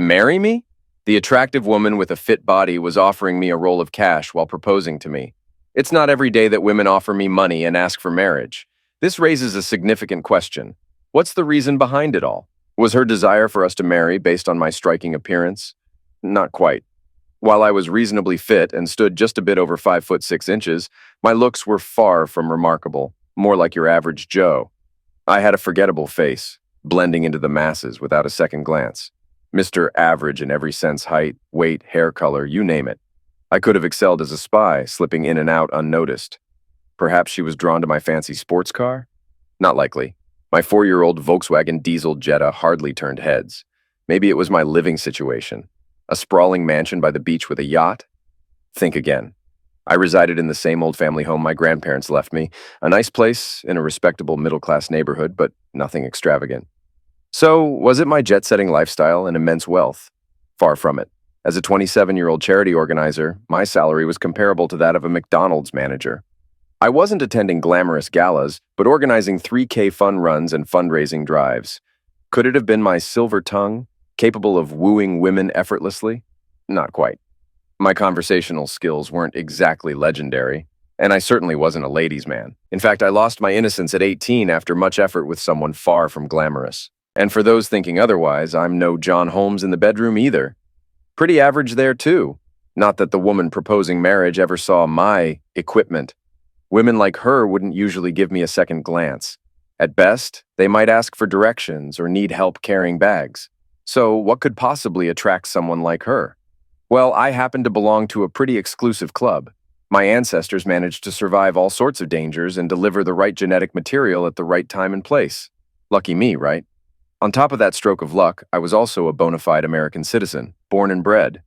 Marry me? The attractive woman with a fit body was offering me a roll of cash while proposing to me. It's not every day that women offer me money and ask for marriage. This raises a significant question. What's the reason behind it all? Was her desire for us to marry based on my striking appearance? Not quite. While I was reasonably fit and stood just a bit over 5'6", my looks were far from remarkable, more like your average Joe. I had a forgettable face, blending into the masses without a second glance. Mr. Average in every sense: height, weight, hair color, you name it. I could have excelled as a spy, slipping in and out unnoticed. Perhaps she was drawn to my fancy sports car? Not likely. My 4-year-old Volkswagen diesel Jetta hardly turned heads. Maybe it was my living situation. A sprawling mansion by the beach with a yacht? Think again. I resided in the same old family home my grandparents left me, a nice place in a respectable middle-class neighborhood, but nothing extravagant. So, was it my jet-setting lifestyle and immense wealth? Far from it. As a 27-year-old charity organizer, my salary was comparable to that of a McDonald's manager. I wasn't attending glamorous galas, but organizing 3K fun runs and fundraising drives. Could it have been my silver tongue, capable of wooing women effortlessly? Not quite. My conversational skills weren't exactly legendary, and I certainly wasn't a ladies' man. In fact, I lost my innocence at 18 after much effort with someone far from glamorous. And for those thinking otherwise, I'm no John Holmes in the bedroom either. Pretty average there, too. Not that the woman proposing marriage ever saw my equipment. Women like her wouldn't usually give me a second glance. At best, they might ask for directions or need help carrying bags. So what could possibly attract someone like her? Well, I happen to belong to a pretty exclusive club. My ancestors managed to survive all sorts of dangers and deliver the right genetic material at the right time and place. Lucky me, right? On top of that stroke of luck, I was also a bona fide American citizen, born and bred.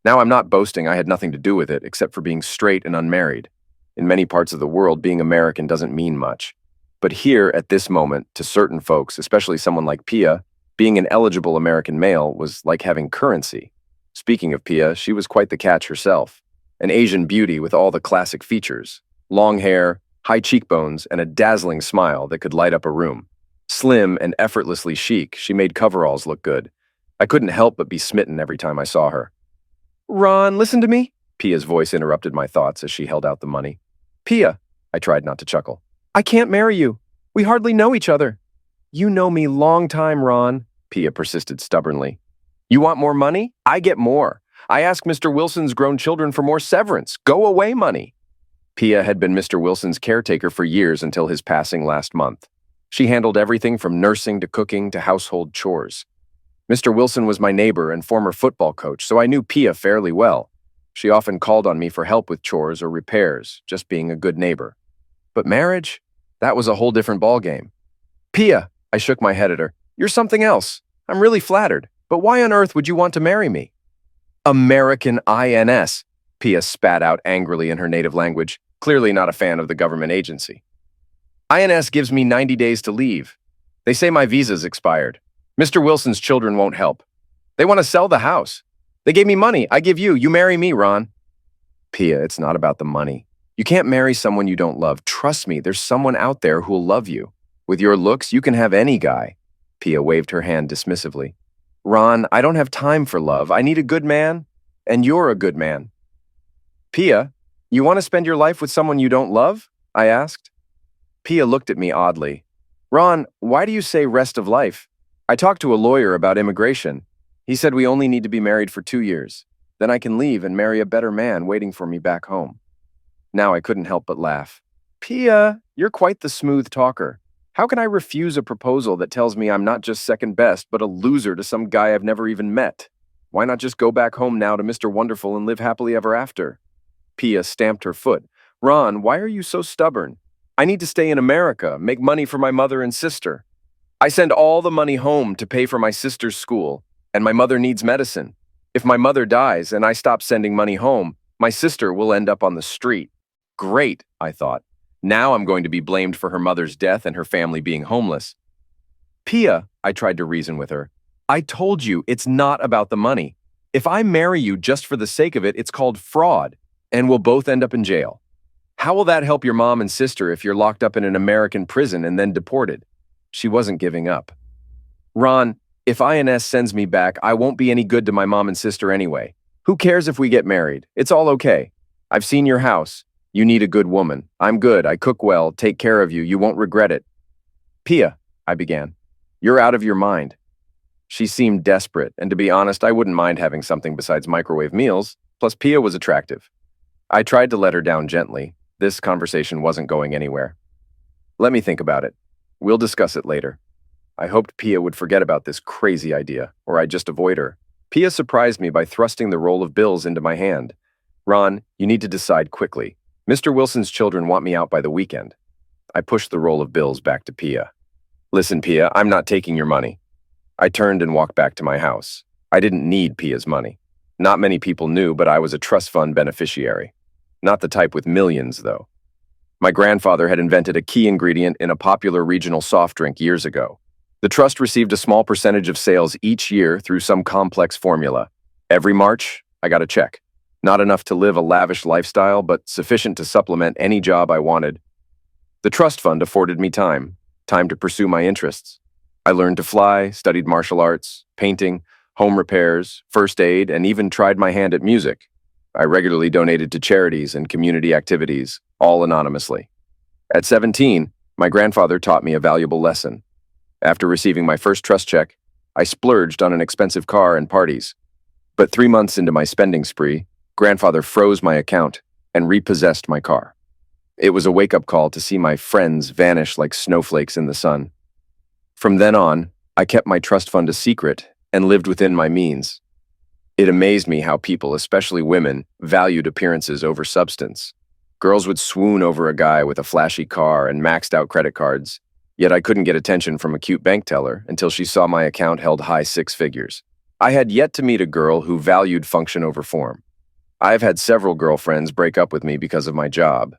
Now, I'm not boasting I had nothing to do with it, except for being straight and unmarried. In many parts of the world, being American doesn't mean much. But here, at this moment, to certain folks, especially someone like Pia, being an eligible American male was like having currency. Speaking of Pia, she was quite the catch herself. An Asian beauty with all the classic features. Long hair, high cheekbones, and a dazzling smile that could light up a room. Slim and effortlessly chic, she made coveralls look good. I couldn't help but be smitten every time I saw her. "Ron, listen to me," Pia's voice interrupted my thoughts as she held out the money. "Pia," I tried not to chuckle. "I can't marry you. We hardly know each other." "You know me long time, Ron," Pia persisted stubbornly. "You want more money? I get more. I ask Mr. Wilson's grown children for more severance. Go away money." Pia had been Mr. Wilson's caretaker for years until his passing last month. She handled everything from nursing to cooking to household chores. Mr. Wilson was my neighbor and former football coach, so I knew Pia fairly well. She often called on me for help with chores or repairs, just being a good neighbor. But marriage? That was a whole different ballgame. "Pia," I shook my head at her, "you're something else. I'm really flattered, but why on earth would you want to marry me?" "American INS," Pia spat out angrily in her native language, clearly not a fan of the government agency. "INS gives me 90 days to leave. They say my visa's expired. Mr. Wilson's children won't help. They want to sell the house. They gave me money. I give you. You marry me, Ron." "Pia, it's not about the money. You can't marry someone you don't love. Trust me, there's someone out there who'll love you. With your looks, you can have any guy." Pia waved her hand dismissively. "Ron, I don't have time for love. I need a good man, and you're a good man." "Pia, you want to spend your life with someone you don't love?" I asked. Pia looked at me oddly. "Ron, why do you say rest of life? I talked to a lawyer about immigration. He said we only need to be married for 2 years. Then I can leave and marry a better man waiting for me back home." Now I couldn't help but laugh. "Pia, you're quite the smooth talker. How can I refuse a proposal that tells me I'm not just second best, but a loser to some guy I've never even met? Why not just go back home now to Mr. Wonderful and live happily ever after?" Pia stamped her foot. "Ron, why are you so stubborn? I need to stay in America, make money for my mother and sister. I send all the money home to pay for my sister's school, and my mother needs medicine. If my mother dies and I stop sending money home, my sister will end up on the street." Great, I thought. Now I'm going to be blamed for her mother's death and her family being homeless. "Pia," I tried to reason with her, "I told you it's not about the money. If I marry you just for the sake of it, it's called fraud, and we'll both end up in jail. How will that help your mom and sister if you're locked up in an American prison and then deported?" She wasn't giving up. "Ron, If INS sends me back, I won't be any good to my mom and sister anyway. Who cares if we get married? It's all okay. I've seen your house. You need a good woman. I'm good. I cook well, take care of you. You won't regret it. Pia, I began. You're out of your mind. She seemed desperate, and to be honest, I wouldn't mind having something besides microwave meals. Plus, Pia was attractive. I tried to let her down gently. This conversation wasn't going anywhere. Let me think about it. We'll discuss it later. I hoped Pia would forget about this crazy idea, or I'd just avoid her. Pia surprised me by thrusting the roll of bills into my hand. Ron, you need to decide quickly. Mr. Wilson's children want me out by the weekend. I pushed the roll of bills back to Pia. Listen, Pia, I'm not taking your money. I turned and walked back to my house. I didn't need Pia's money. Not many people knew, but I was a trust fund beneficiary. Not the type with millions, though. My grandfather had invented a key ingredient in a popular regional soft drink years ago. The trust received a small percentage of sales each year through some complex formula. Every March, I got a check. Not enough to live a lavish lifestyle, but sufficient to supplement any job I wanted. The trust fund afforded me time to pursue my interests. I learned to fly, studied martial arts, painting, home repairs, first aid, and even tried my hand at music. I regularly donated to charities and community activities, all anonymously. At 17, my grandfather taught me a valuable lesson. After receiving my first trust check, I splurged on an expensive car and parties. But 3 months into my spending spree, grandfather froze my account and repossessed my car. It was a wake-up call to see my friends vanish like snowflakes in the sun. From then on, I kept my trust fund a secret and lived within my means. It amazed me how people, especially women, valued appearances over substance. Girls would swoon over a guy with a flashy car and maxed-out credit cards, yet I couldn't get attention from a cute bank teller until she saw my account held high six figures. I had yet to meet a girl who valued function over form. I've had several girlfriends break up with me because of my job.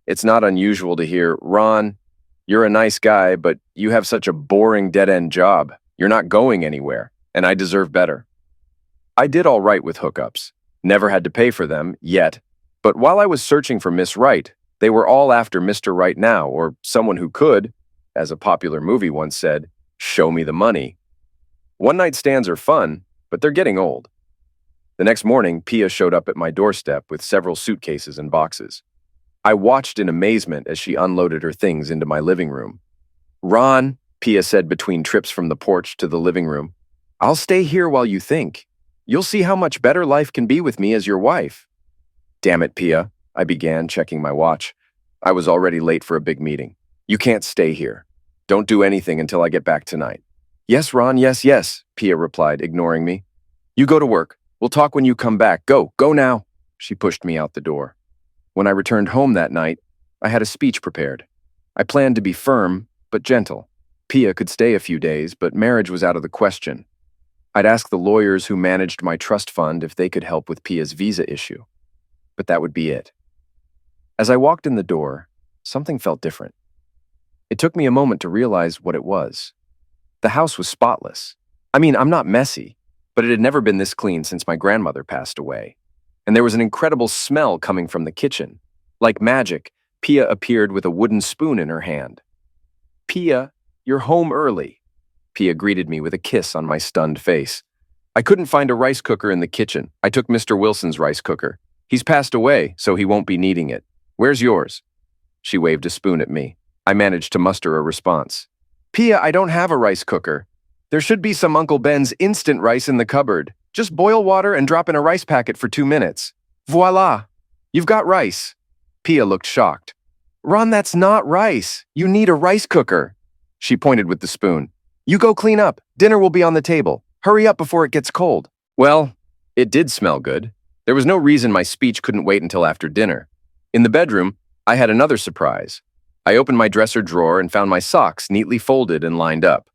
It's not unusual to hear, Ron, you're a nice guy, but you have such a boring dead-end job. You're not going anywhere, and I deserve better. I did all right with hookups. Never had to pay for them, yet. But while I was searching for Miss Right, they were all after Mr. Right Now, or someone who could, as a popular movie once said, show me the money. One-night stands are fun, but they're getting old. The next morning, Pia showed up at my doorstep with several suitcases and boxes. I watched in amazement as she unloaded her things into my living room. Ron, Pia said between trips from the porch to the living room, I'll stay here while you think. You'll see how much better life can be with me as your wife. Damn it, Pia, I began, checking my watch. I was already late for a big meeting. You can't stay here. Don't do anything until I get back tonight. Yes, Ron, yes, Pia replied, ignoring me. You go to work. We'll talk when you come back. Go now. She pushed me out the door. When I returned home that night, I had a speech prepared. I planned to be firm, but gentle. Pia could stay a few days, but marriage was out of the question. I'd ask the lawyers who managed my trust fund if they could help with Pia's visa issue. But that would be it. As I walked in the door, something felt different. It took me a moment to realize what it was. The house was spotless. I mean, I'm not messy, but it had never been this clean since my grandmother passed away. And there was an incredible smell coming from the kitchen. Like magic, Pia appeared with a wooden spoon in her hand. Pia, you're home early. Pia greeted me with a kiss on my stunned face. I couldn't find a rice cooker in the kitchen. I took Mr. Wilson's rice cooker. He's passed away, so he won't be needing it. Where's yours? She waved a spoon at me. I managed to muster a response. Pia, I don't have a rice cooker. There should be some Uncle Ben's instant rice in the cupboard. Just boil water and drop in a rice packet for 2 minutes. Voila! You've got rice. Pia looked shocked. Ron, that's not rice. You need a rice cooker. She pointed with the spoon. You go clean up. Dinner will be on the table. Hurry up before it gets cold. Well, it did smell good. There was no reason my speech couldn't wait until after dinner. In the bedroom, I had another surprise. I opened my dresser drawer and found my socks neatly folded and lined up.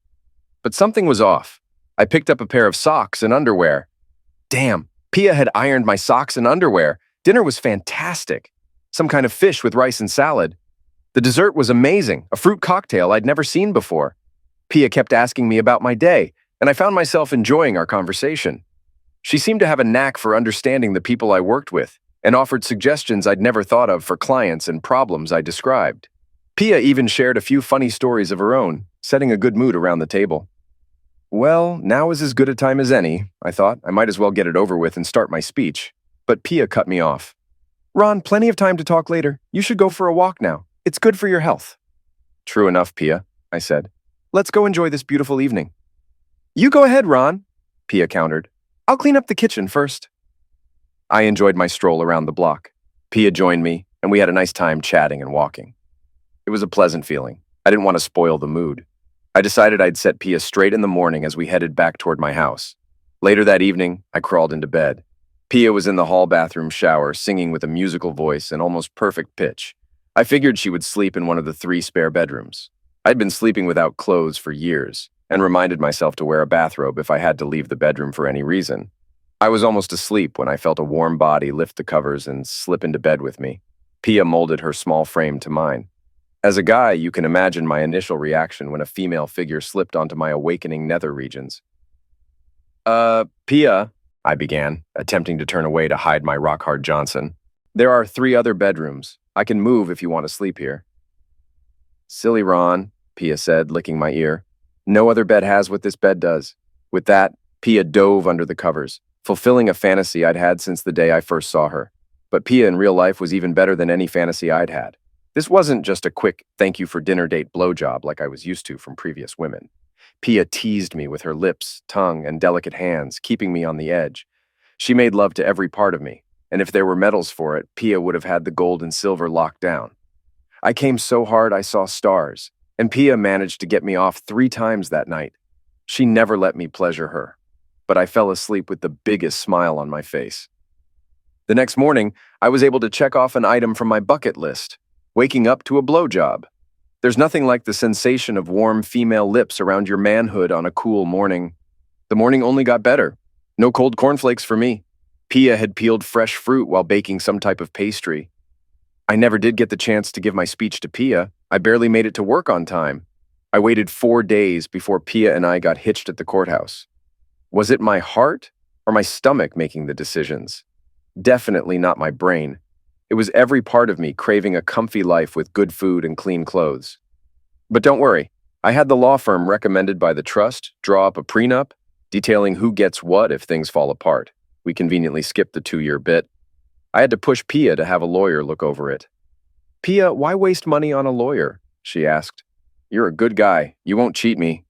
But something was off. I picked up a pair of socks and underwear. Damn, Pia had ironed my socks and underwear. Dinner was fantastic. Some kind of fish with rice and salad. The dessert was amazing, a fruit cocktail I'd never seen before. Pia kept asking me about my day, and I found myself enjoying our conversation. She seemed to have a knack for understanding the people I worked with, and offered suggestions I'd never thought of for clients and problems I described. Pia even shared a few funny stories of her own, setting a good mood around the table. Well, now is as good a time as any, I thought. I might as well get it over with and start my speech. But Pia cut me off. Ron, plenty of time to talk later. You should go for a walk now. It's good for your health. True enough, Pia, I said. Let's go enjoy this beautiful evening. You go ahead, Ron, Pia countered. I'll clean up the kitchen first. I enjoyed my stroll around the block. Pia joined me, and we had a nice time chatting and walking. It was a pleasant feeling. I didn't want to spoil the mood. I decided I'd set Pia straight in the morning as we headed back toward my house. Later that evening, I crawled into bed. Pia was in the hall bathroom shower, singing with a musical voice and almost perfect pitch. I figured she would sleep in one of the 3 spare bedrooms. I'd been sleeping without clothes for years, and reminded myself to wear a bathrobe if I had to leave the bedroom for any reason. I was almost asleep when I felt a warm body lift the covers and slip into bed with me. Pia molded her small frame to mine. As a guy, you can imagine my initial reaction when a female figure slipped onto my awakening nether regions. Pia, I began, attempting to turn away to hide my rock-hard Johnson. There are 3 other bedrooms. I can move if you want to sleep here. Silly Ron, Pia said, licking my ear. No other bed has what this bed does. With that, Pia dove under the covers, fulfilling a fantasy I'd had since the day I first saw her. But Pia in real life was even better than any fantasy I'd had. This wasn't just a quick thank you for dinner date blowjob like I was used to from previous women. Pia teased me with her lips, tongue, and delicate hands, keeping me on the edge. She made love to every part of me, and if there were medals for it, Pia would have had the gold and silver locked down. I came so hard I saw stars, and Pia managed to get me off 3 times that night. She never let me pleasure her, but I fell asleep with the biggest smile on my face. The next morning, I was able to check off an item from my bucket list, waking up to a blowjob. There's nothing like the sensation of warm female lips around your manhood on a cool morning. The morning only got better. No cold cornflakes for me. Pia had peeled fresh fruit while baking some type of pastry. I never did get the chance to give my speech to Pia. I barely made it to work on time. I waited 4 days before Pia and I got hitched at the courthouse. Was it my heart or my stomach making the decisions? Definitely not my brain. It was every part of me craving a comfy life with good food and clean clothes. But don't worry, I had the law firm recommended by the trust draw up a prenup, detailing who gets what if things fall apart. We conveniently skipped the 2-year bit. I had to push Pia to have a lawyer look over it. Pia, why waste money on a lawyer? She asked. You're a good guy. You won't cheat me.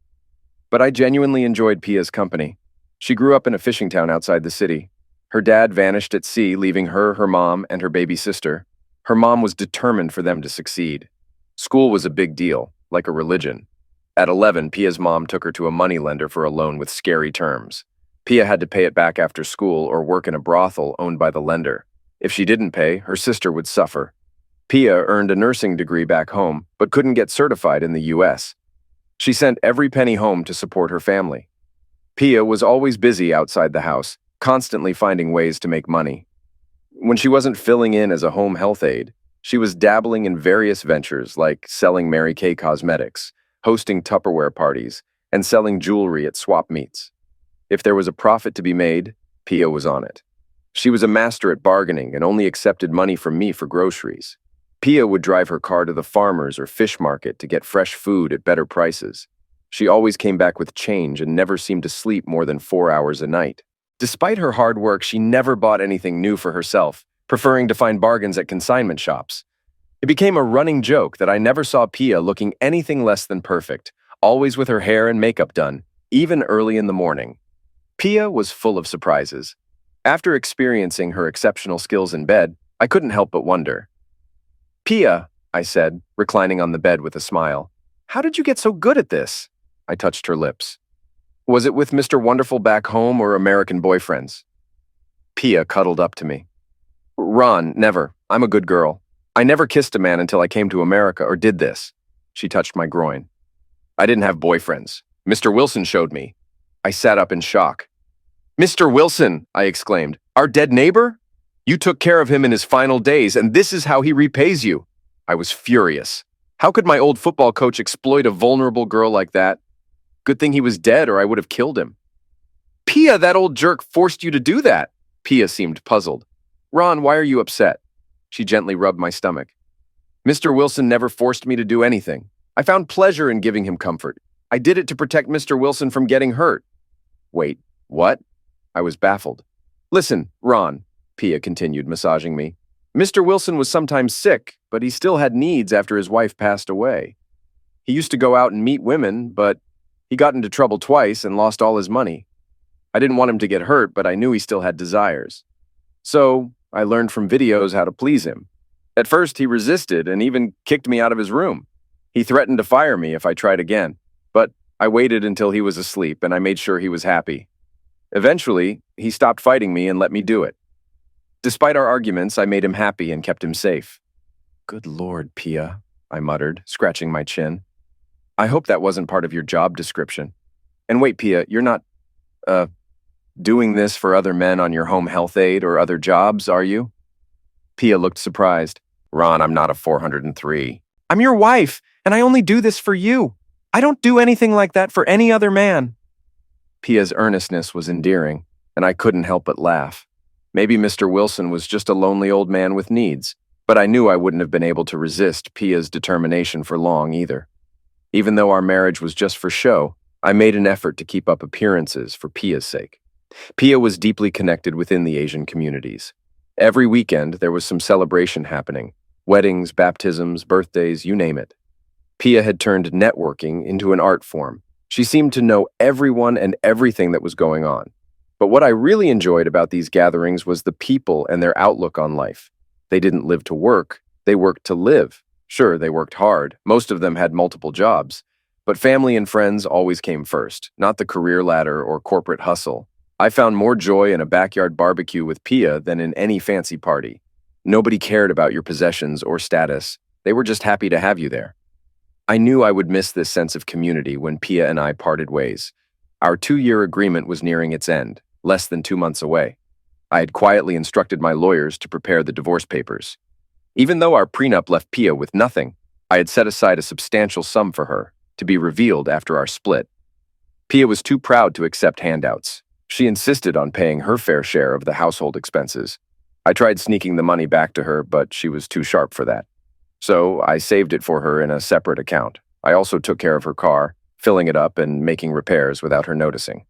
But I genuinely enjoyed Pia's company. She grew up in a fishing town outside the city. Her dad vanished at sea, leaving her, her mom, and her baby sister. Her mom was determined for them to succeed. School was a big deal, like a religion. At 11, Pia's mom took her to a moneylender for a loan with scary terms. Pia had to pay it back after school or work in a brothel owned by the lender. If she didn't pay, her sister would suffer. Pia earned a nursing degree back home, but couldn't get certified in the U.S. She sent every penny home to support her family. Pia was always busy outside the house, constantly finding ways to make money. When she wasn't filling in as a home health aide, she was dabbling in various ventures like selling Mary Kay cosmetics, hosting Tupperware parties, and selling jewelry at swap meets. If there was a profit to be made, Pia was on it. She was a master at bargaining and only accepted money from me for groceries. Pia would drive her car to the farmers or fish market to get fresh food at better prices. She always came back with change and never seemed to sleep more than 4 hours a night. Despite her hard work, she never bought anything new for herself, preferring to find bargains at consignment shops. It became a running joke that I never saw Pia looking anything less than perfect, always with her hair and makeup done, even early in the morning. Pia was full of surprises. After experiencing her exceptional skills in bed, I couldn't help but wonder. Pia, I said, reclining on the bed with a smile, how did you get so good at this? I touched her lips. Was it with Mr. Wonderful back home or American boyfriends? Pia cuddled up to me. Ron, never. I'm a good girl. I never kissed a man until I came to America or did this. She touched my groin. I didn't have boyfriends. Mr. Wilson showed me. I sat up in shock. Mr. Wilson, I exclaimed, our dead neighbor? You took care of him in his final days, and this is how he repays you. I was furious. How could my old football coach exploit a vulnerable girl like that? Good thing he was dead or I would have killed him. Pia, that old jerk forced you to do that. Pia seemed puzzled. Ron, why are you upset? She gently rubbed my stomach. Mr. Wilson never forced me to do anything. I found pleasure in giving him comfort. I did it to protect Mr. Wilson from getting hurt. Wait, what? I was baffled. Listen, Ron, Pia continued, massaging me. Mr. Wilson was sometimes sick, but he still had needs after his wife passed away. He used to go out and meet women, but he got into trouble twice and lost all his money. I didn't want him to get hurt, but I knew he still had desires. So I learned from videos how to please him. At first, he resisted and even kicked me out of his room. He threatened to fire me if I tried again, but I waited until he was asleep and I made sure he was happy. Eventually, he stopped fighting me and let me do it. Despite our arguments, I made him happy and kept him safe. Good Lord, Pia, I muttered, scratching my chin. I hope that wasn't part of your job description. And wait, Pia, you're not, doing this for other men on your home health aid or other jobs, are you? Pia looked surprised. Ron, I'm not a 403. I'm your wife, and I only do this for you. I don't do anything like that for any other man. Pia's earnestness was endearing, and I couldn't help but laugh. Maybe Mr. Wilson was just a lonely old man with needs, but I knew I wouldn't have been able to resist Pia's determination for long either. Even though our marriage was just for show, I made an effort to keep up appearances for Pia's sake. Pia was deeply connected within the Asian communities. Every weekend, there was some celebration happening. Weddings, baptisms, birthdays, you name it. Pia had turned networking into an art form. She seemed to know everyone and everything that was going on. But what I really enjoyed about these gatherings was the people and their outlook on life. They didn't live to work, they worked to live. Sure, they worked hard. Most of them had multiple jobs. But family and friends always came first, not the career ladder or corporate hustle. I found more joy in a backyard barbecue with Pia than in any fancy party. Nobody cared about your possessions or status. They were just happy to have you there. I knew I would miss this sense of community when Pia and I parted ways. Our 2-year agreement was nearing its end, less than 2 months away. I had quietly instructed my lawyers to prepare the divorce papers. Even though our prenup left Pia with nothing, I had set aside a substantial sum for her, to be revealed after our split. Pia was too proud to accept handouts. She insisted on paying her fair share of the household expenses. I tried sneaking the money back to her, but she was too sharp for that. So I saved it for her in a separate account. I also took care of her car, filling it up and making repairs without her noticing.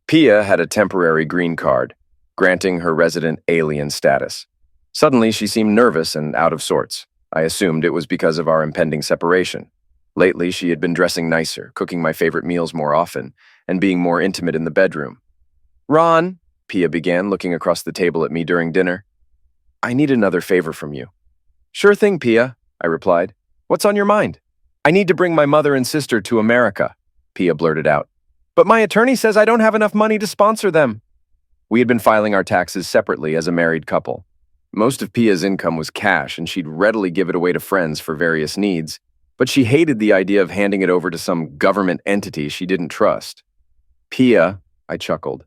Pia had a temporary green card, granting her resident alien status. Suddenly, she seemed nervous and out of sorts. I assumed it was because of our impending separation. Lately, she had been dressing nicer, cooking my favorite meals more often, and being more intimate in the bedroom. Ron, Pia began, looking across the table at me during dinner. I need another favor from you. Sure thing, Pia, I replied. What's on your mind? I need to bring my mother and sister to America, Pia blurted out. But my attorney says I don't have enough money to sponsor them. We had been filing our taxes separately as a married couple. Most of Pia's income was cash, and she'd readily give it away to friends for various needs, but she hated the idea of handing it over to some government entity she didn't trust. Pia, I chuckled.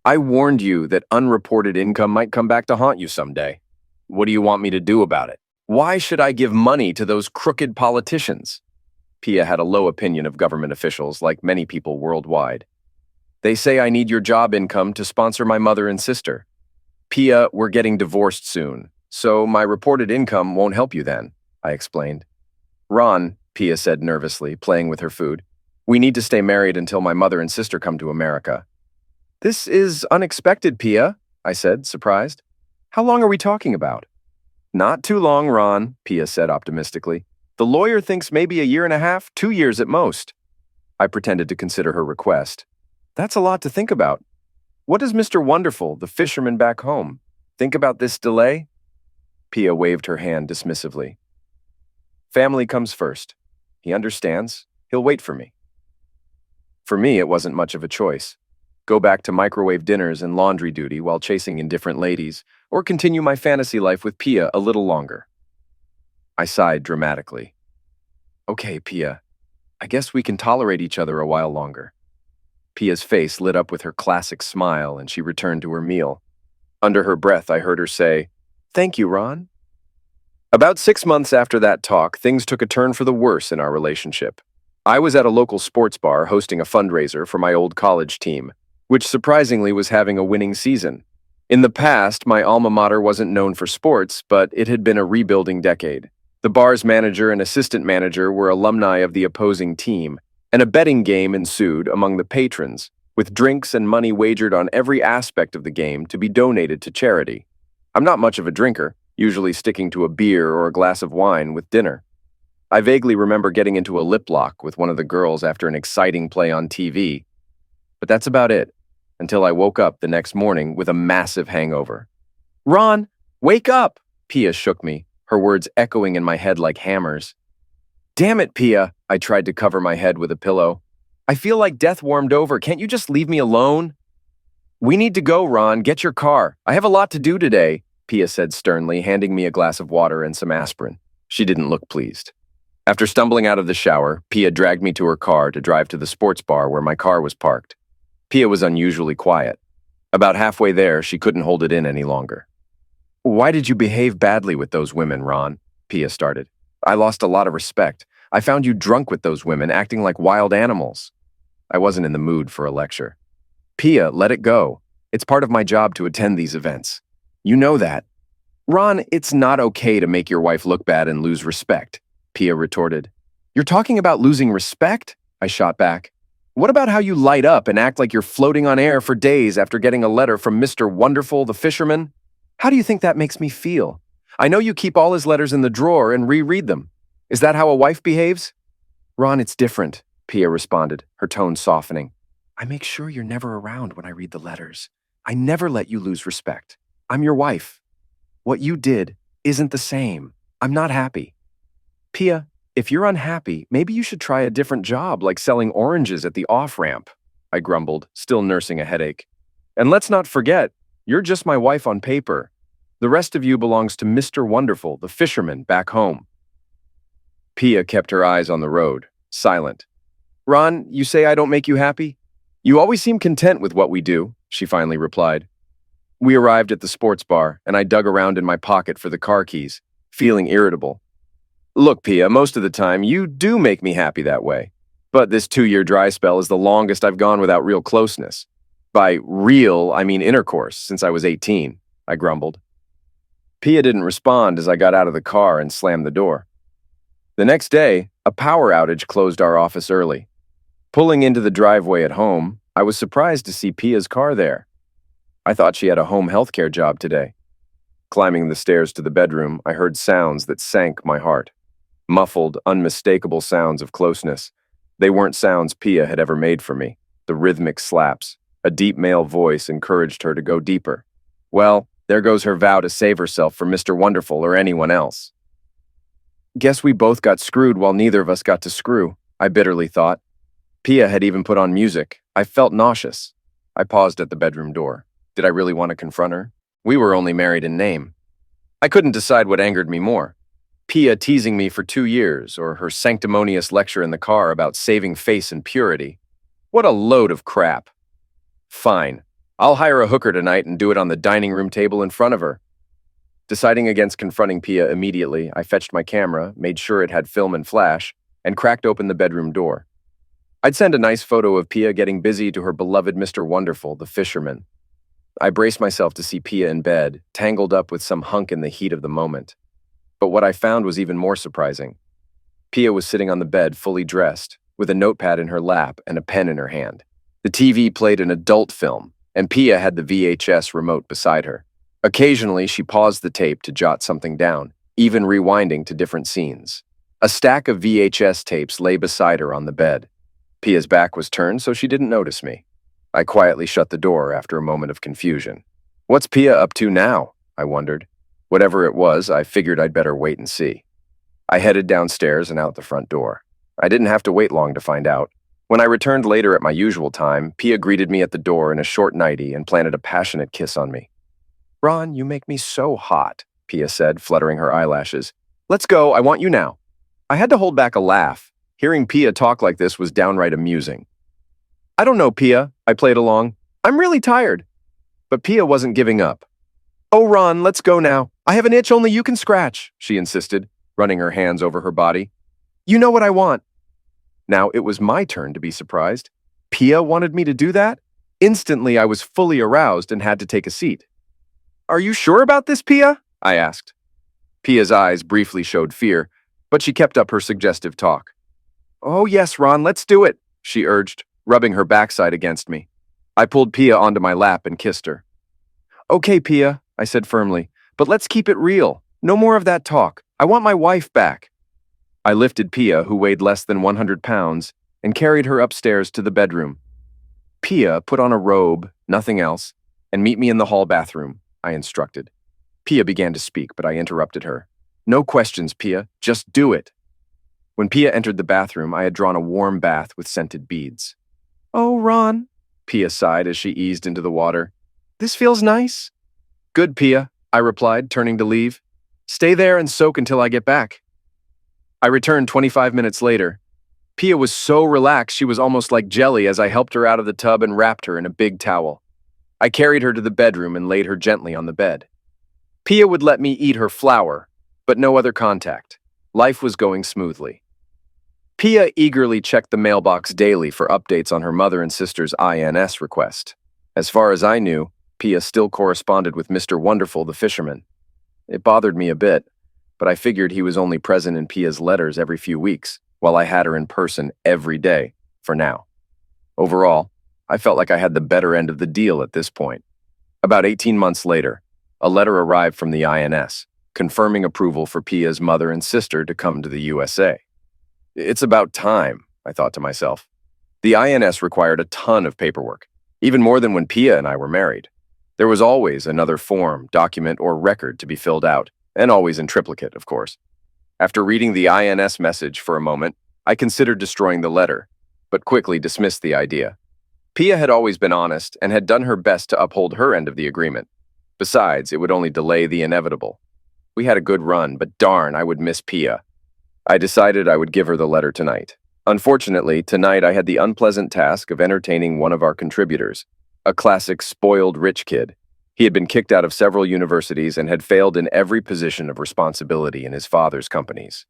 I warned you that unreported income might come back to haunt you someday. What do you want me to do about it? Why should I give money to those crooked politicians? Pia had a low opinion of government officials, like many people worldwide. They say I need your job income to sponsor my mother and sister. Pia, we're getting divorced soon, so my reported income won't help you then, I explained. Ron, Pia said nervously, playing with her food, we need to stay married until my mother and sister come to America. This is unexpected, Pia, I said, surprised. How long are we talking about? Not too long, Ron, Pia said optimistically. The lawyer thinks maybe 1.5 years, 2 years at most. I pretended to consider her request. That's a lot to think about. What does Mr. Wonderful, the fisherman back home, think about this delay? Pia waved her hand dismissively. Family comes first. He understands. He'll wait for me. For me, it wasn't much of a choice. Go back to microwave dinners and laundry duty while chasing indifferent ladies, or continue my fantasy life with Pia a little longer. I sighed dramatically. Okay, Pia, I guess we can tolerate each other a while longer. Pia's face lit up with her classic smile, and she returned to her meal. Under her breath, I heard her say, Thank you, Ron. About 6 months after that talk, things took a turn for the worse in our relationship. I was at a local sports bar hosting a fundraiser for my old college team, which surprisingly was having a winning season. In the past, my alma mater wasn't known for sports, but it had been a rebuilding decade. The bar's manager and assistant manager were alumni of the opposing team, and a betting game ensued among the patrons, with drinks and money wagered on every aspect of the game to be donated to charity. I'm not much of a drinker, usually sticking to a beer or a glass of wine with dinner. I vaguely remember getting into a lip lock with one of the girls after an exciting play on TV, but that's about it, until I woke up the next morning with a massive hangover. "Ron, wake up!" Pia shook me, her words echoing in my head like hammers. "Damn it, Pia," I tried to cover my head with a pillow. "I feel like death warmed over. Can't you just leave me alone?" "We need to go, Ron. Get your car. I have a lot to do today," Pia said sternly, handing me a glass of water and some aspirin. She didn't look pleased. After stumbling out of the shower, Pia dragged me to her car to drive to the sports bar where my car was parked. Pia was unusually quiet. About halfway there, she couldn't hold it in any longer. "Why did you behave badly with those women, Ron?" Pia started. "I lost a lot of respect. I found you drunk with those women, acting like wild animals." I wasn't in the mood for a lecture. "Pia, let it go. It's part of my job to attend these events. You know that." "Ron, it's not okay to make your wife look bad and lose respect," Pia retorted. "You're talking about losing respect?" I shot back. "What about how you light up and act like you're floating on air for days after getting a letter from Mr. Wonderful, the fisherman? How do you think that makes me feel? I know you keep all his letters in the drawer and reread them. Is that how a wife behaves?" "Ron, it's different," Pia responded, her tone softening. "I make sure you're never around when I read the letters. I never let you lose respect. I'm your wife. What you did isn't the same. I'm not happy." "Pia, if you're unhappy, maybe you should try a different job like selling oranges at the off-ramp," I grumbled, still nursing a headache. "And let's not forget, you're just my wife on paper. The rest of you belongs to Mr. Wonderful, the fisherman, back home." Pia kept her eyes on the road, silent. "Ron, you say I don't make you happy? You always seem content with what we do," she finally replied. We arrived at the sports bar, and I dug around in my pocket for the car keys, feeling irritable. "Look, Pia, most of the time, you do make me happy that way. But this 2-year dry spell is the longest I've gone without real closeness. By real, I mean intercourse, since I was 18, I grumbled. Pia didn't respond as I got out of the car and slammed the door. The next day, a power outage closed our office early. Pulling into the driveway at home, I was surprised to see Pia's car there. I thought she had a home healthcare job today. Climbing the stairs to the bedroom, I heard sounds that sank my heart. Muffled, unmistakable sounds of closeness. They weren't sounds Pia had ever made for me. The rhythmic slaps. A deep male voice encouraged her to go deeper. Well, there goes her vow to save herself for Mr. Wonderful or anyone else. Guess we both got screwed while neither of us got to screw, I bitterly thought. Pia had even put on music. I felt nauseous. I paused at the bedroom door. Did I really want to confront her? We were only married in name. I couldn't decide what angered me more. Pia teasing me for 2 years, or her sanctimonious lecture in the car about saving face and purity. What a load of crap. Fine. I'll hire a hooker tonight and do it on the dining room table in front of her. Deciding against confronting Pia immediately, I fetched my camera, made sure it had film and flash, and cracked open the bedroom door. I'd send a nice photo of Pia getting busy to her beloved Mr. Wonderful, the fisherman. I braced myself to see Pia in bed, tangled up with some hunk in the heat of the moment. But what I found was even more surprising. Pia was sitting on the bed, fully dressed, with a notepad in her lap and a pen in her hand. The TV played an adult film, and Pia had the VHS remote beside her. Occasionally, she paused the tape to jot something down, even rewinding to different scenes. A stack of VHS tapes lay beside her on the bed. Pia's back was turned, so she didn't notice me. I quietly shut the door after a moment of confusion. What's Pia up to now? I wondered. Whatever it was, I figured I'd better wait and see. I headed downstairs and out the front door. I didn't have to wait long to find out. When I returned later at my usual time, Pia greeted me at the door in a short nightie and planted a passionate kiss on me. Ron, you make me so hot, Pia said, fluttering her eyelashes. Let's go, I want you now. I had to hold back a laugh. Hearing Pia talk like this was downright amusing. I don't know, Pia, I played along. I'm really tired. But Pia wasn't giving up. Oh, Ron, let's go now. I have an itch only you can scratch, she insisted, running her hands over her body. You know what I want. Now it was my turn to be surprised. Pia wanted me to do that? Instantly, I was fully aroused and had to take a seat. Are you sure about this, Pia? I asked. Pia's eyes briefly showed fear, but she kept up her suggestive talk. Oh, yes, Ron, let's do it. she urged, rubbing her backside against me. I pulled Pia onto my lap and kissed her. Okay, Pia, I said firmly, but let's keep it real. No more of that talk. I want my wife back. I lifted Pia, who weighed less than 100 pounds, and carried her upstairs to the bedroom. Pia, put on a robe, nothing else, and meet me in the hall bathroom, I instructed. Pia began to speak, but I interrupted her. No questions, Pia. Just do it. When Pia entered the bathroom, I had drawn a warm bath with scented beads. Oh, Ron, Pia sighed as she eased into the water. This feels nice. Good, Pia, I replied, turning to leave. Stay there and soak until I get back. I returned 25 minutes later. Pia was so relaxed she was almost like jelly as I helped her out of the tub and wrapped her in a big towel. I carried her to the bedroom and laid her gently on the bed. Pia would let me eat her flour, but no other contact. Life was going smoothly. Pia eagerly checked the mailbox daily for updates on her mother and sister's INS request. As far as I knew, Pia still corresponded with Mr. Wonderful the fisherman. It bothered me a bit, but I figured he was only present in Pia's letters every few weeks, while I had her in person every day, for now. Overall, I felt like I had the better end of the deal at this point. About 18 months later, a letter arrived from the INS, confirming approval for Pia's mother and sister to come to the USA. It's about time, I thought to myself. The INS required a ton of paperwork, even more than when Pia and I were married. There was always another form, document, or record to be filled out, and always in triplicate, of course. After reading the INS message for a moment, I considered destroying the letter, but quickly dismissed the idea. Pia had always been honest and had done her best to uphold her end of the agreement. Besides, it would only delay the inevitable. We had a good run, but darn, I would miss Pia. I decided I would give her the letter tonight. Unfortunately, tonight I had the unpleasant task of entertaining one of our contributors, a classic spoiled rich kid. He had been kicked out of several universities and had failed in every position of responsibility in his father's companies.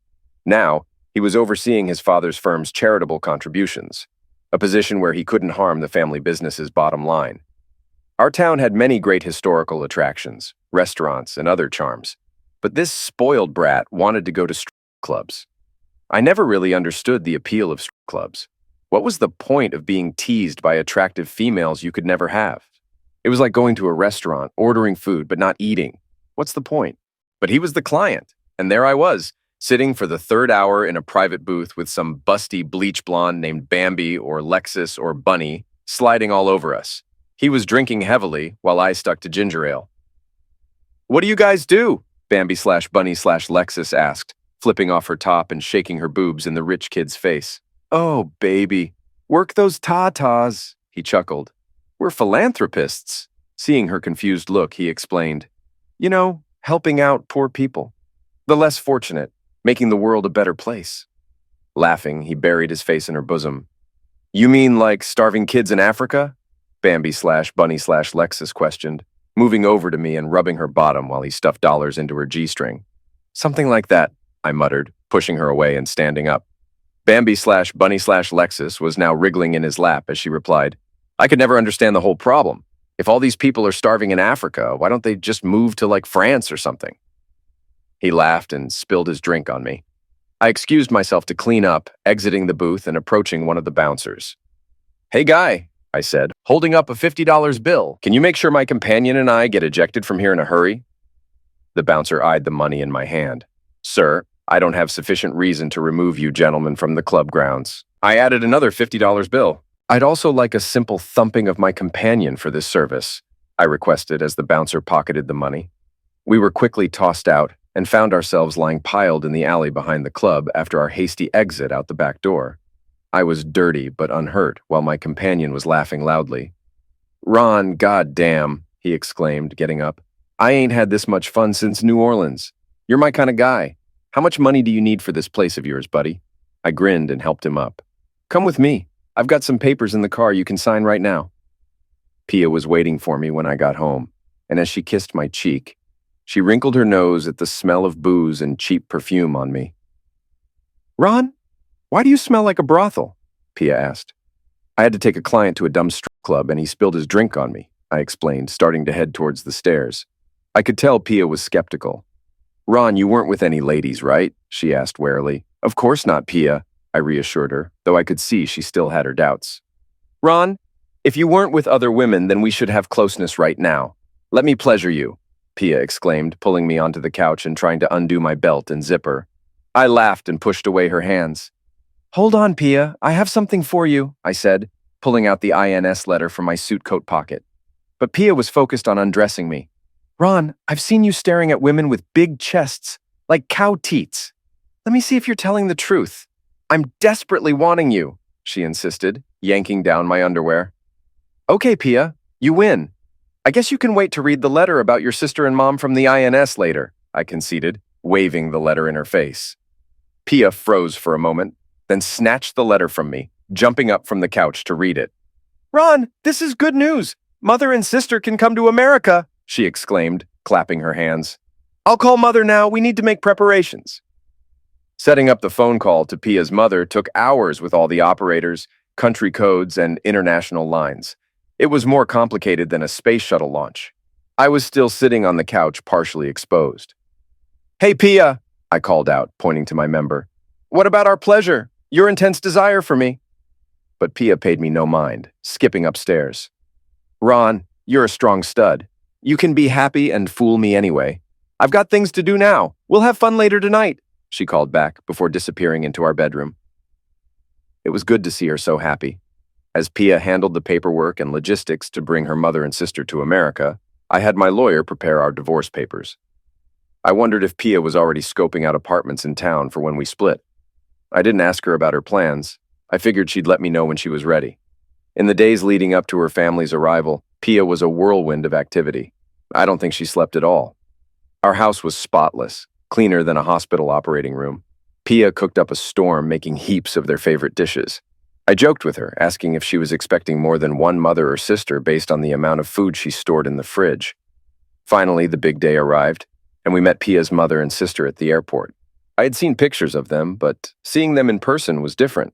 Now, he was overseeing his father's firm's charitable contributions, a position where he couldn't harm the family business's bottom line. Our town had many great historical attractions, restaurants, and other charms, but this spoiled brat wanted to go to strip clubs. I never really understood the appeal of strip clubs. What was the point of being teased by attractive females you could never have? It was like going to a restaurant, ordering food, but not eating. What's the point? But he was the client, and there I was, sitting for the third hour in a private booth with some busty bleach blonde named Bambi or Lexus or Bunny sliding all over us. He was drinking heavily while I stuck to ginger ale. What do you guys do? Bambi/Bunny/Lexus asked, flipping off her top and shaking her boobs in the rich kid's face. Oh, baby, work those tatas, he chuckled. We're philanthropists. Seeing her confused look, he explained. You know, helping out poor people. The less fortunate, making the world a better place. Laughing, he buried his face in her bosom. You mean like starving kids in Africa? Bambi/Bunny/Lexus questioned, moving over to me and rubbing her bottom while he stuffed dollars into her G-string. Something like that, I muttered, pushing her away and standing up. Bambi/Bunny/Lexus was now wriggling in his lap as she replied, I could never understand the whole problem. If all these people are starving in Africa, why don't they just move to like France or something? He laughed and spilled his drink on me. I excused myself to clean up, exiting the booth and approaching one of the bouncers. Hey guy, I said, holding up a $50 bill. Can you make sure my companion and I get ejected from here in a hurry? The bouncer eyed the money in my hand. Sir, I don't have sufficient reason to remove you gentlemen from the club grounds. I added another $50 bill. I'd also like a simple thumping of my companion for this service, I requested as the bouncer pocketed the money. We were quickly tossed out and found ourselves lying piled in the alley behind the club after our hasty exit out the back door. I was dirty but unhurt while my companion was laughing loudly. Ron, goddamn, he exclaimed, getting up. I ain't had this much fun since New Orleans. You're my kind of guy. How much money do you need for this place of yours, buddy? I grinned and helped him up. Come with me. I've got some papers in the car you can sign right now. Pia was waiting for me when I got home, and as she kissed my cheek, she wrinkled her nose at the smell of booze and cheap perfume on me. Ron, why do you smell like a brothel? Pia asked. I had to take a client to a dumb strip club and he spilled his drink on me, I explained, starting to head towards the stairs. I could tell Pia was skeptical. Ron, you weren't with any ladies, right? She asked warily. Of course not, Pia. I reassured her, though I could see she still had her doubts. Ron, if you weren't with other women, then we should have closeness right now. Let me pleasure you, Pia exclaimed, pulling me onto the couch and trying to undo my belt and zipper. I laughed and pushed away her hands. Hold on, Pia, I have something for you, I said, pulling out the INS letter from my suit coat pocket. But Pia was focused on undressing me. Ron, I've seen you staring at women with big chests, like cow teats. Let me see if you're telling the truth. I'm desperately wanting you, she insisted, yanking down my underwear. Okay, Pia, you win. I guess you can wait to read the letter about your sister and mom from the INS later, I conceded, waving the letter in her face. Pia froze for a moment, then snatched the letter from me, jumping up from the couch to read it. Ron, this is good news. Mother and sister can come to America, she exclaimed, clapping her hands. I'll call Mother now. We need to make preparations. Setting up the phone call to Pia's mother took hours with all the operators, country codes, and international lines. It was more complicated than a space shuttle launch. I was still sitting on the couch, partially exposed. Hey, Pia, I called out, pointing to my member. What about our pleasure? Your intense desire for me? But Pia paid me no mind, skipping upstairs. Ron, you're a strong stud. You can be happy and fool me anyway. I've got things to do now. We'll have fun later tonight, she called back before disappearing into our bedroom. It was good to see her so happy. As Pia handled the paperwork and logistics to bring her mother and sister to America, I had my lawyer prepare our divorce papers. I wondered if Pia was already scoping out apartments in town for when we split. I didn't ask her about her plans. I figured she'd let me know when she was ready. In the days leading up to her family's arrival, Pia was a whirlwind of activity. I don't think she slept at all. Our house was spotless, cleaner than a hospital operating room. Pia cooked up a storm, making heaps of their favorite dishes. I joked with her, asking if she was expecting more than one mother or sister based on the amount of food she stored in the fridge. Finally, the big day arrived, and we met Pia's mother and sister at the airport. I had seen pictures of them, but seeing them in person was different.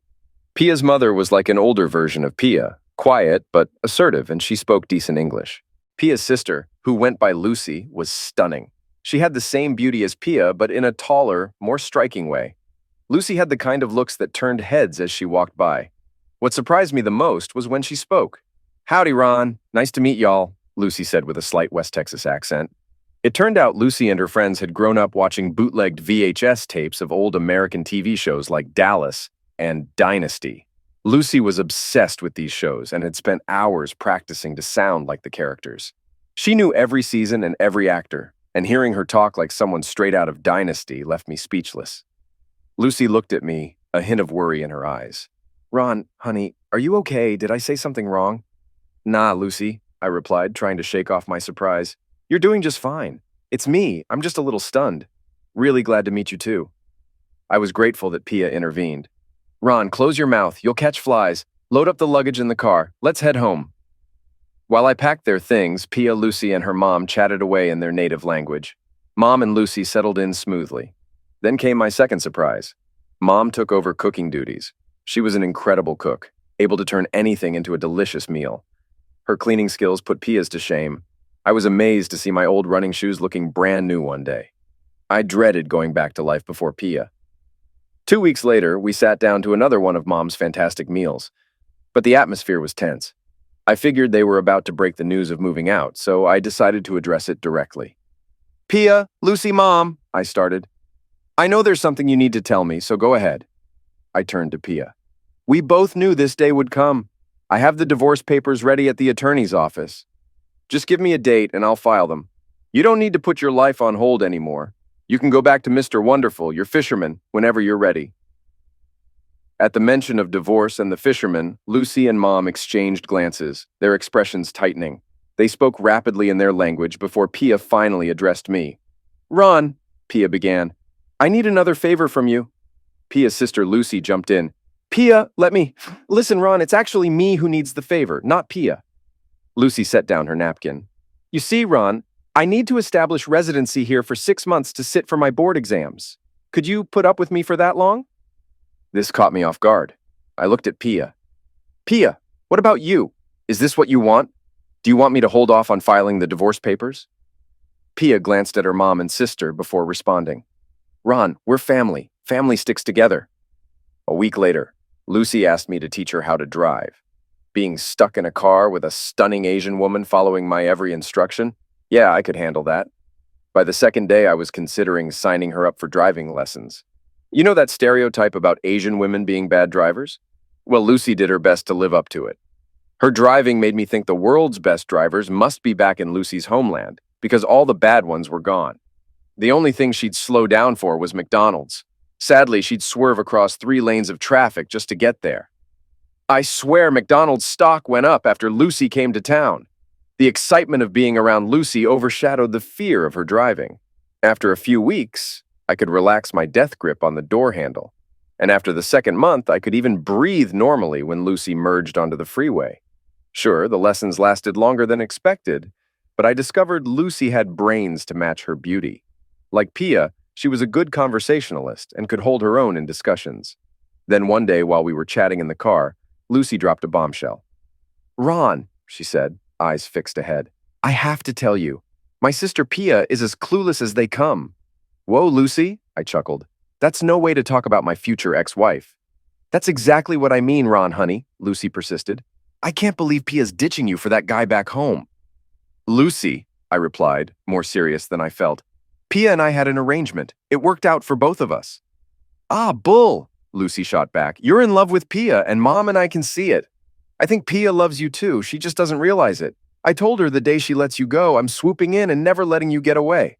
Pia's mother was like an older version of Pia, quiet but assertive, and she spoke decent English. Pia's sister, who went by Lucy, was stunning. She had the same beauty as Pia, but in a taller, more striking way. Lucy had the kind of looks that turned heads as she walked by. What surprised me the most was when she spoke. Howdy, Ron. Nice to meet y'all, Lucy said with a slight West Texas accent. It turned out Lucy and her friends had grown up watching bootlegged VHS tapes of old American TV shows like Dallas and Dynasty. Lucy was obsessed with these shows and had spent hours practicing to sound like the characters. She knew every season and every actor, and hearing her talk like someone straight out of Dynasty left me speechless. Lucy looked at me, a hint of worry in her eyes. Ron, honey, are you okay? Did I say something wrong? Nah, Lucy, I replied, trying to shake off my surprise. You're doing just fine. It's me. I'm just a little stunned. Really glad to meet you too. I was grateful that Pia intervened. Ron, close your mouth. You'll catch flies. Load up the luggage in the car. Let's head home. While I packed their things, Pia, Lucy, and her mom chatted away in their native language. Mom and Lucy settled in smoothly. Then came my second surprise. Mom took over cooking duties. She was an incredible cook, able to turn anything into a delicious meal. Her cleaning skills put Pia's to shame. I was amazed to see my old running shoes looking brand new one day. I dreaded going back to life before Pia. 2 weeks later, we sat down to another one of Mom's fantastic meals. But the atmosphere was tense. I figured they were about to break the news of moving out, so I decided to address it directly. Pia, Lucy, Mom, I started. I know there's something you need to tell me, so go ahead. I turned to Pia. We both knew this day would come. I have the divorce papers ready at the attorney's office. Just give me a date and I'll file them. You don't need to put your life on hold anymore. You can go back to Mr. Wonderful, your fisherman, whenever you're ready. At the mention of divorce and the fisherman, Lucy and Mom exchanged glances, their expressions tightening. They spoke rapidly in their language before Pia finally addressed me. Ron, Pia began, I need another favor from you. Pia's sister Lucy jumped in. Pia, listen, Ron, it's actually me who needs the favor, not Pia. Lucy set down her napkin. You see, Ron, I need to establish residency here for 6 months to sit for my board exams. Could you put up with me for that long? This caught me off guard. I looked at Pia. Pia, what about you? Is this what you want? Do you want me to hold off on filing the divorce papers? Pia glanced at her mom and sister before responding. Ron, we're family. Family sticks together. A week later, Lucy asked me to teach her how to drive. Being stuck in a car with a stunning Asian woman following my every instruction? Yeah, I could handle that. By the second day, I was considering signing her up for driving lessons. You know that stereotype about Asian women being bad drivers? Well, Lucy did her best to live up to it. Her driving made me think the world's best drivers must be back in Lucy's homeland, because all the bad ones were gone. The only thing she'd slow down for was McDonald's. Sadly, she'd swerve across 3 lanes of traffic just to get there. I swear McDonald's stock went up after Lucy came to town. The excitement of being around Lucy overshadowed the fear of her driving. After a few weeks, I could relax my death grip on the door handle. And after the second month, I could even breathe normally when Lucy merged onto the freeway. Sure, the lessons lasted longer than expected, but I discovered Lucy had brains to match her beauty. Like Pia, she was a good conversationalist and could hold her own in discussions. Then one day, while we were chatting in the car, Lucy dropped a bombshell. "Ron," she said, eyes fixed ahead, "I have to tell you, my sister Pia is as clueless as they come." "Whoa, Lucy," I chuckled. "That's no way to talk about my future ex-wife." "That's exactly what I mean, Ron, honey," Lucy persisted. "I can't believe Pia's ditching you for that guy back home." "Lucy," I replied, more serious than I felt, "Pia and I had an arrangement. It worked out for both of us." "Ah, bull," Lucy shot back. "You're in love with Pia, and Mom and I can see it. I think Pia loves you too. She just doesn't realize it. I told her the day she lets you go, I'm swooping in and never letting you get away."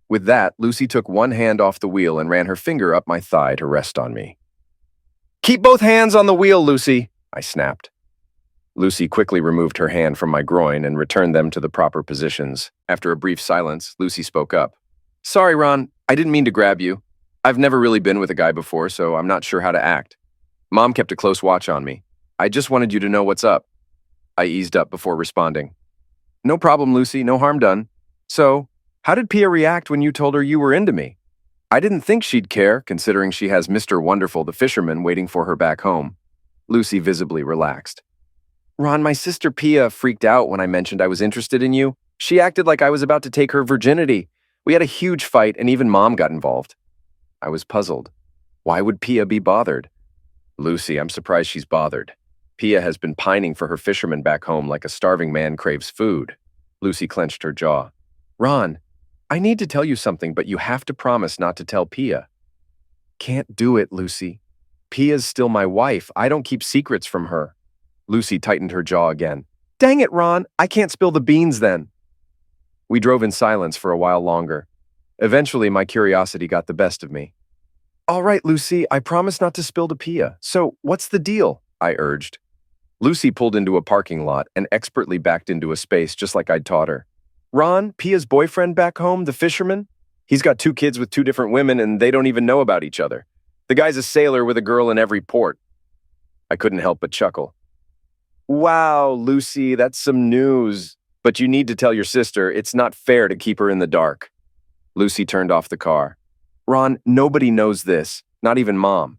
With that, Lucy took one hand off the wheel and ran her finger up my thigh to rest on me. "Keep both hands on the wheel, Lucy," I snapped. Lucy quickly removed her hand from my groin and returned them to the proper positions. After a brief silence, Lucy spoke up. "Sorry, Ron, I didn't mean to grab you. I've never really been with a guy before, so I'm not sure how to act. Mom kept a close watch on me. I just wanted you to know what's up." I eased up before responding. "No problem, Lucy, no harm done. So, how did Pia react when you told her you were into me?" "I didn't think she'd care, considering she has Mr. Wonderful the fisherman waiting for her back home." Lucy visibly relaxed. "Ron, my sister Pia freaked out when I mentioned I was interested in you. She acted like I was about to take her virginity. We had a huge fight, and even Mom got involved." I was puzzled. Why would Pia be bothered? "Lucy, I'm surprised she's bothered. Pia has been pining for her fisherman back home like a starving man craves food." Lucy clenched her jaw. "Ron, I need to tell you something, but you have to promise not to tell Pia." "Can't do it, Lucy. Pia's still my wife. I don't keep secrets from her." Lucy tightened her jaw again. "Dang it, Ron, I can't spill the beans then." We drove in silence for a while longer. Eventually, my curiosity got the best of me. "All right, Lucy, I promise not to spill to Pia. So, what's the deal?" I urged. Lucy pulled into a parking lot and expertly backed into a space just like I'd taught her. "Ron, Pia's boyfriend back home, the fisherman? He's got 2 kids with 2 different women and they don't even know about each other. The guy's a sailor with a girl in every port." I couldn't help but chuckle. "Wow, Lucy, that's some news. But you need to tell your sister it's not fair to keep her in the dark." Lucy turned off the car. "Ron, nobody knows this, not even Mom.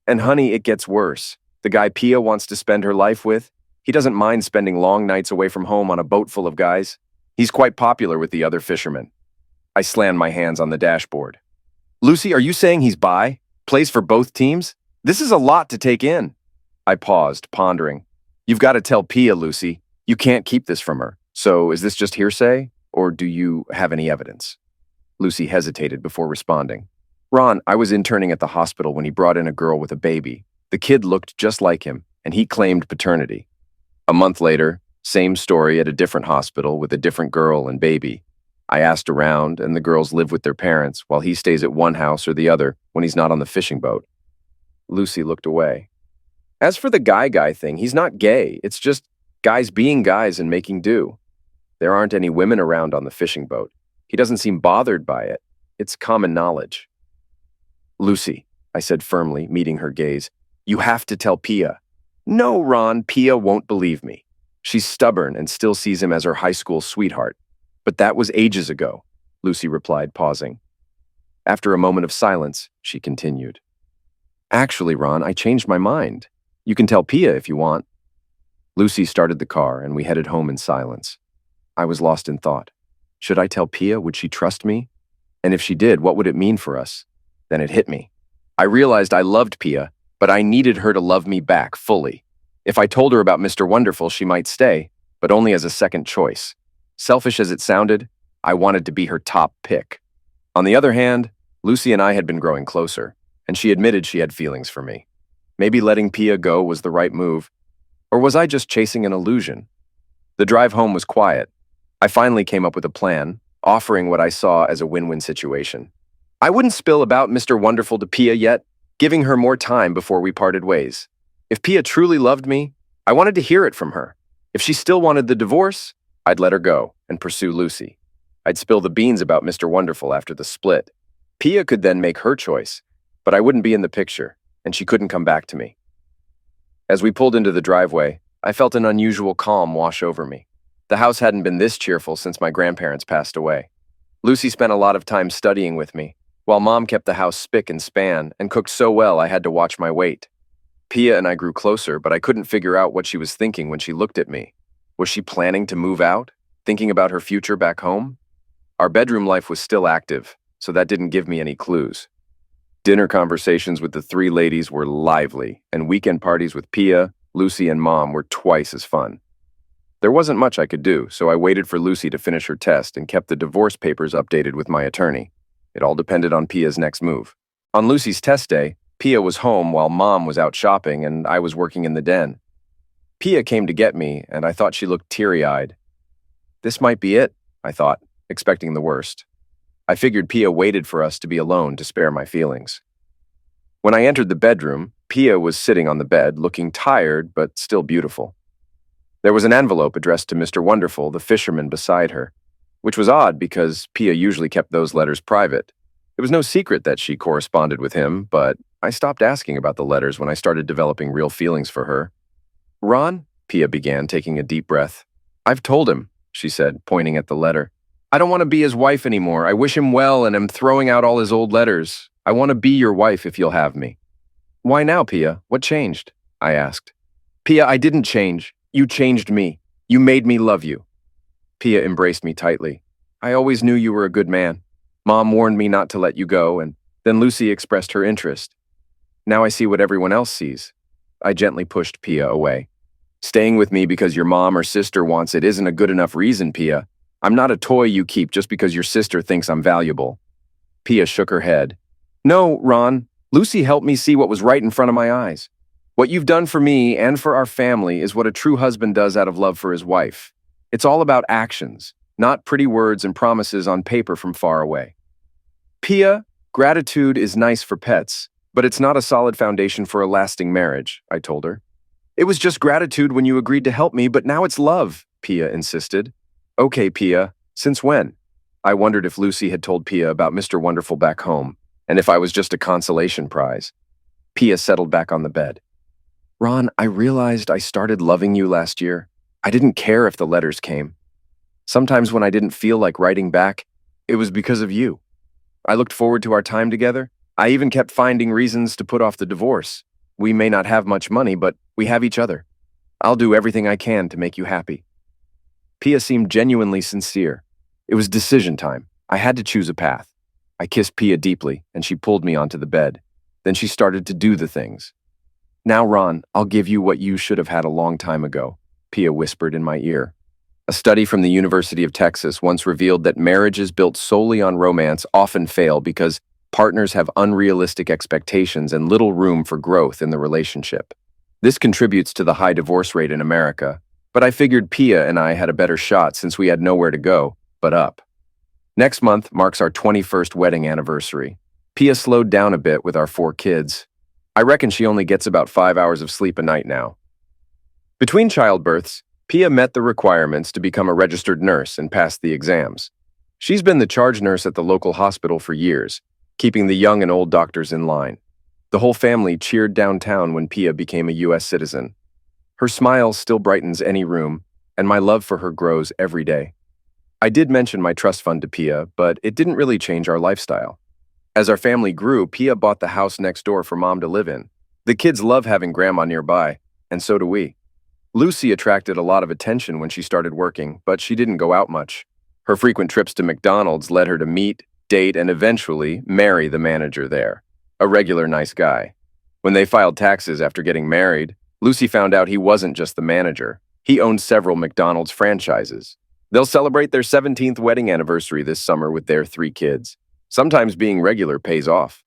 And honey, it gets worse. The guy Pia wants to spend her life with, he doesn't mind spending long nights away from home on a boat full of guys. He's quite popular with the other fishermen." I slammed my hands on the dashboard. "Lucy, are you saying he's bi? Plays for both teams? This is a lot to take in." I paused, pondering. "You've got to tell Pia, Lucy. You can't keep this from her. So is this just hearsay, or do you have any evidence?" Lucy hesitated before responding. "Ron, I was interning at the hospital when he brought in a girl with a baby. The kid looked just like him, and he claimed paternity. A month later, same story at a different hospital with a different girl and baby. I asked around, and the girls live with their parents while he stays at one house or the other when he's not on the fishing boat." Lucy looked away. "As for the guy thing, he's not gay. It's just guys being guys and making do. There aren't any women around on the fishing boat. He doesn't seem bothered by it. It's common knowledge." "Lucy," I said firmly, meeting her gaze, "you have to tell Pia." "No, Ron, Pia won't believe me. She's stubborn and still sees him as her high school sweetheart. But that was ages ago," Lucy replied, pausing. After a moment of silence, she continued. "Actually, Ron, I changed my mind. You can tell Pia if you want." Lucy started the car, and we headed home in silence. I was lost in thought. Should I tell Pia? Would she trust me? And if she did, what would it mean for us? Then it hit me. I realized I loved Pia, but I needed her to love me back fully. If I told her about Mr. Wonderful, she might stay, but only as a second choice. Selfish as it sounded, I wanted to be her top pick. On the other hand, Lucy and I had been growing closer, and she admitted she had feelings for me. Maybe letting Pia go was the right move, or was I just chasing an illusion? The drive home was quiet. I finally came up with a plan, offering what I saw as a win-win situation. I wouldn't spill about Mr. Wonderful to Pia yet, giving her more time before we parted ways. If Pia truly loved me, I wanted to hear it from her. If she still wanted the divorce, I'd let her go and pursue Lucy. I'd spill the beans about Mr. Wonderful after the split. Pia could then make her choice, but I wouldn't be in the picture, and she couldn't come back to me. As we pulled into the driveway, I felt an unusual calm wash over me. The house hadn't been this cheerful since my grandparents passed away. Lucy spent a lot of time studying with me, while Mom kept the house spick and span and cooked so well I had to watch my weight. Pia and I grew closer, but I couldn't figure out what she was thinking when she looked at me. Was she planning to move out? Thinking about her future back home? Our bedroom life was still active, so that didn't give me any clues. Dinner conversations with the three ladies were lively, and weekend parties with Pia, Lucy, and Mom were twice as fun. There wasn't much I could do, so I waited for Lucy to finish her test and kept the divorce papers updated with my attorney. It all depended on Pia's next move. On Lucy's test day, Pia was home while Mom was out shopping and I was working in the den. Pia came to get me, and I thought she looked teary-eyed. This might be it, I thought, expecting the worst. I figured Pia waited for us to be alone to spare my feelings. When I entered the bedroom, Pia was sitting on the bed, looking tired but still beautiful. There was an envelope addressed to Mr. Wonderful, the fisherman, beside her, which was odd because Pia usually kept those letters private. It was no secret that she corresponded with him, but I stopped asking about the letters when I started developing real feelings for her. "Ron," Pia began, taking a deep breath. "I've told him," she said, pointing at the letter. "I don't want to be his wife anymore. I wish him well and am throwing out all his old letters. I want to be your wife if you'll have me." "Why now, Pia? What changed?" I asked. "Pia, I didn't change. You changed me. You made me love you." Pia embraced me tightly. "I always knew you were a good man. Mom warned me not to let you go, and then Lucy expressed her interest. Now I see what everyone else sees." I gently pushed Pia away. "Staying with me because your mom or sister wants it isn't a good enough reason, Pia. I'm not a toy you keep just because your sister thinks I'm valuable." Pia shook her head. "No, Ron. Lucy helped me see what was right in front of my eyes. What you've done for me and for our family is what a true husband does out of love for his wife. It's all about actions, not pretty words and promises on paper from far away. Pia, gratitude is nice for pets, but it's not a solid foundation for a lasting marriage," I told her. "It was just gratitude when you agreed to help me, but now it's love," Pia insisted. "Okay, Pia, since when?" I wondered if Lucy had told Pia about Mr. Wonderful back home, and if I was just a consolation prize. Pia settled back on the bed. "Ron, I realized I started loving you last year. I didn't care if the letters came. Sometimes when I didn't feel like writing back, it was because of you. I looked forward to our time together. I even kept finding reasons to put off the divorce. We may not have much money, but we have each other. I'll do everything I can to make you happy." Pia seemed genuinely sincere. It was decision time. I had to choose a path. I kissed Pia deeply, and she pulled me onto the bed. Then she started to do the things. "Now, Ron, I'll give you what you should have had a long time ago," Pia whispered in my ear. A study from the University of Texas once revealed that marriages built solely on romance often fail because partners have unrealistic expectations and little room for growth in the relationship. This contributes to the high divorce rate in America, but I figured Pia and I had a better shot since we had nowhere to go but up. Next month marks our 21st wedding anniversary. Pia slowed down a bit with our 4 kids. I reckon she only gets about 5 hours of sleep a night now. Between childbirths, Pia met the requirements to become a registered nurse and passed the exams. She's been the charge nurse at the local hospital for years, keeping the young and old doctors in line. The whole family cheered downtown when Pia became a U.S. citizen. Her smile still brightens any room, and my love for her grows every day. I did mention my trust fund to Pia, but it didn't really change our lifestyle. As our family grew, Pia bought the house next door for Mom to live in. The kids love having Grandma nearby, and so do we. Lucy attracted a lot of attention when she started working, but she didn't go out much. Her frequent trips to McDonald's led her to meet, date, and eventually marry the manager there, a regular nice guy. When they filed taxes after getting married, Lucy found out he wasn't just the manager. He owned several McDonald's franchises. They'll celebrate their 17th wedding anniversary this summer with their 3 kids. Sometimes being regular pays off.